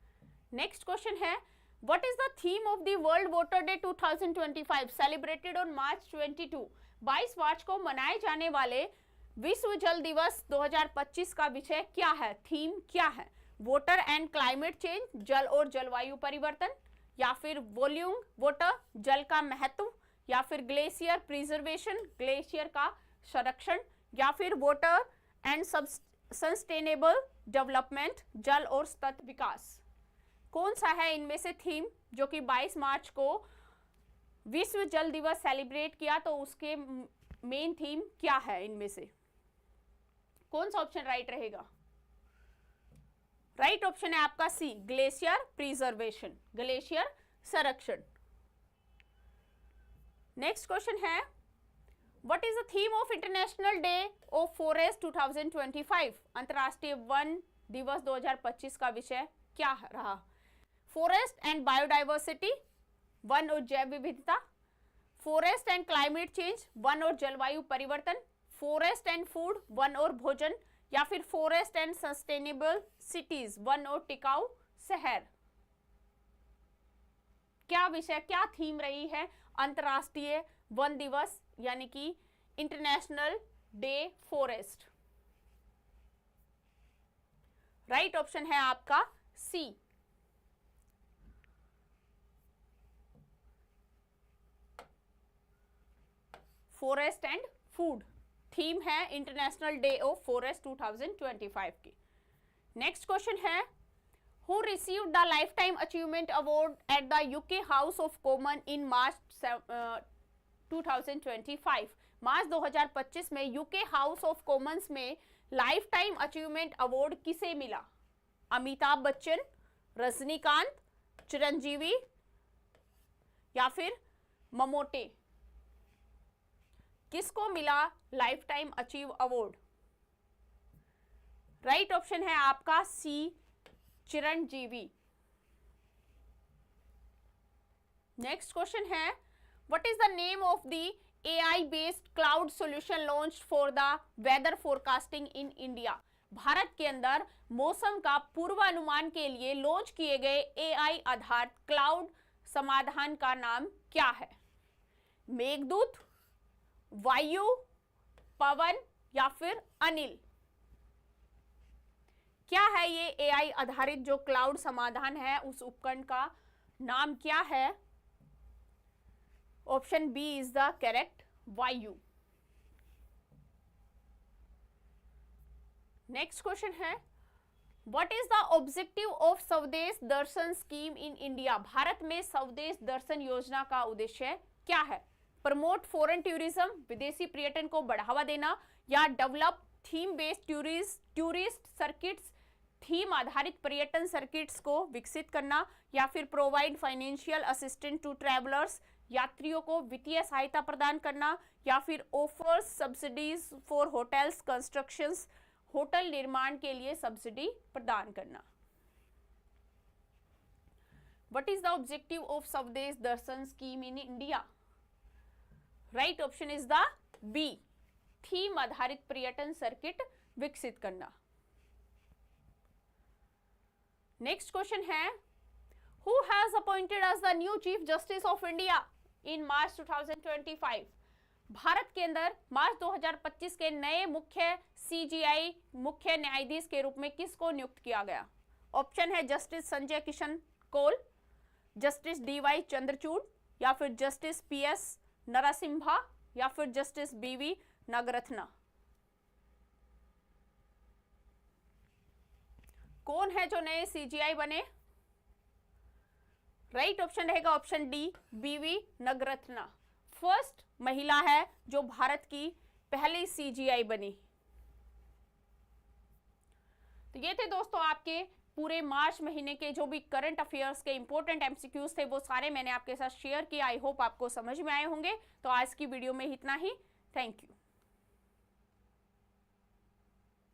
नेक्स्ट क्वेश्चन है, what is the theme of the world water day 2025 celebrated on मार्च 22? 22 मार्च को मनाए जाने वाले विश्व जल दिवस 2025 का विषय क्या है? थीम क्या है? वाटर एंड क्लाइमेट चेंज, जल और जलवायु परिवर्तन, या फिर वॉल्यूम वाटर, जल का महत्व, या फिर ग्लेशियर प्रिजर्वेशन, ग्लेशियर का संरक्षण, या फिर वाटर एंड सस्टेनेबल डेवलपमेंट, जल और सतत विकास? कौन सा है इनमें से थीम जो कि 22 मार्च को विश्व जल दिवस सेलिब्रेट किया, तो उसके मेन थीम क्या है? इनमें से कौन सा ऑप्शन राइट रहेगा? राइट ऑप्शन है आपका सी, ग्लेशियर प्रिजर्वेशन, ग्लेशियर संरक्षण। नेक्स्ट क्वेश्चन है, what is the theme of international day of forest 2025? अंतरराष्ट्रीय वन दिवस 2025 का विषय क्या रहा? फॉरेस्ट एंड बायोडाइवर्सिटी, वन और जैव विविधता, forest and climate change, one और जलवायु परिवर्तन, फॉरेस्ट एंड फूड, वन और भोजन, या फिर forest and sustainable cities, one और टिकाऊ शहर? क्या विषय, क्या थीम रही है अंतरराष्ट्रीय वन दिवस यानी कि international day forest? Right option है आपका C, forest and food theme है इंटरनेशनल डे ऑफ फॉरेस्ट 2025 की। नेक्स्ट क्वेश्चन है, who received the life time achievement award at the UK house of common in March 2025? March 2025 में यूके हाउस ऑफ कॉमन्स में लाइफ टाइम अचीवमेंट अवार्ड किसे मिला? अमिताभ बच्चन, रजनीकांत, चिरंजीवी, या फिर ममोटे? किसको मिला lifetime achieve award? Right option है आपका सी, चिरंजीवी। नेक्स्ट क्वेश्चन है, what is the name of the AI based cloud solution launched for the weather forecasting in India? भारत के अंदर मौसम का पूर्वानुमान के लिए लॉन्च किए गए AI आधारित क्लाउड समाधान का नाम क्या है? मेघदूत, वायु, पवन, या फिर अनिल? क्या है ये AI आधारित जो क्लाउड समाधान है, उस उपकरण का नाम क्या है? Option B is the correct, Vayu. Next question है, what is the objective of Swadesh Darshan scheme in India? भारत में स्वदेश दर्शन योजना का उद्देश्य क्या है? प्रमोट फॉरेन टूरिज्म, विदेशी पर्यटन को बढ़ावा देना, या develop theme based tourist circuits, theme आधारित पर्यटन सर्किट्स को विकसित करना, या फिर provide financial assistance to travellers, यात्रियों को वित्तीय सहायता प्रदान करना, या फिर offers subsidies for hotels constructions, hotel निर्माण के लिए सब्सिडी प्रदान करना? What is the objective of Swadesh Darshan scheme in India? Right option is the B, theme आधारित पर्यटन सर्किट विकसित करना। नेक्स्ट क्वेश्चन है, हु हैज appointed as the new chief justice of India in March 2025? Bharat के अंदर मार्च 2025 के नए मुख्य सीजीआई मुख्य न्यायाधीश के रूप में किसको नियुक्त किया गया? ऑप्शन है Justice Sanjay Kishan Kaul, Justice DY Chandrachud, या फिर जस्टिस पीएस नरसिम्हा, या फिर जस्टिस बीवी नागरत्ना। कौन है जो नए सीजीआई बने? राइट ऑप्शन रहेगा ऑप्शन डी, बीवी नागरत्ना। फर्स्ट महिला है जो भारत की पहली सीजीआई बनी। तो ये थे दोस्तों आपके पूरे मार्च महीने के जो भी करंट अफेयर्स के इंपॉर्टेंट एमसीक्यूज थे, वो सारे मैंने आपके साथ शेयर किया। आई होप आपको समझ में आए होंगे। तो आज की वीडियो में इतना ही। Thank you.